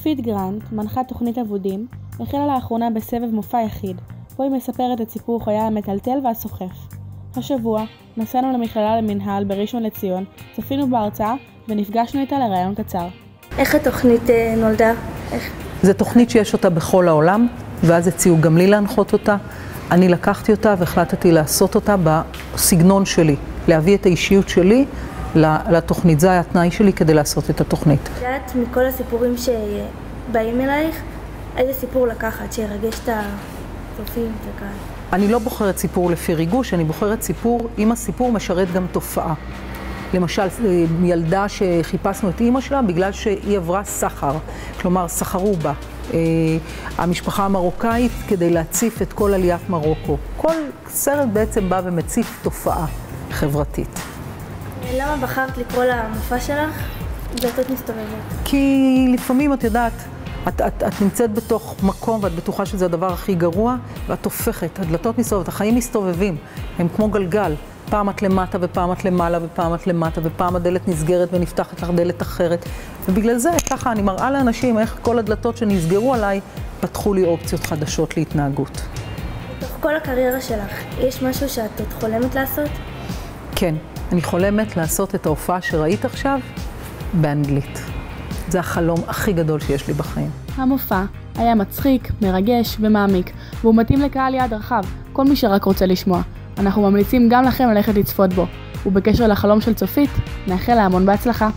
צופית גרנט, מנחת תוכנית אבודים, החלה לאחרונה בסבב מופע יחיד, בו היא מספרת את סיפור חייה המטלטל והסוחף. השבוע נסענו למכללה למנהל בראשון לציון, צפינו בהרצאה ונפגשנו איתה לראיון קצר. איך התוכנית נולדה? זו תוכנית שיש אותה בכל העולם, ואז הציעו גם לי להנחות אותה. אני לקחתי אותה והחלטתי לעשות אותה בסגנון שלי, להביא את האישיות שלי לתוכנית. זה היה התנאי שלי כדי לעשות את התוכנית. יודעת, מכל הסיפורים שבאים אלייך, איזה סיפור לקחת שירגש את הצופים וכאן? אני לא בוחרת סיפור לפי ריגוש, אני בוחרת סיפור, אם הסיפור משרת גם תופעה. למשל, ילדה שחיפשנו את אימא שלה בגלל שהיא עברה סחר, כלומר, סחרו בה. המשפחה המרוקאית כדי להציף את כל עליית מרוקו. כל סרט בעצם בא ומציף תופעה חברתית. למה בחרת לקרוא למופע שלך דלתות מסתובבות? כי לפעמים את יודעת, את נמצאת בתוך מקום ואת בטוחה שזה הדבר הכי גרוע, ואת הופכת, הדלתות מסתובבות, החיים מסתובבים, הם כמו גלגל. פעם את למטה ופעם את למעלה ופעם את למטה ופעם הדלת נסגרת ונפתחת לך דלת אחרת. ובגלל זה ככה אני מראה לאנשים איך כל הדלתות שנסגרו עליי פתחו לי אופציות חדשות להתנהגות. בתוך כל הקריירה שלך, יש משהו שאת עוד חולמת לעשות? כן, אני חולמת לעשות את ההופעה שראית עכשיו באנגלית. זה החלום הכי גדול שיש לי בחיים. המופע היה מצחיק, מרגש ומעמיק, והוא מתאים לקהל יעד רחב, כל מי שרק רוצה לשמוע. אנחנו ממליצים גם לכם ללכת לצפות בו. ובקשר לחלום של צופית, נאחל לה המון בהצלחה.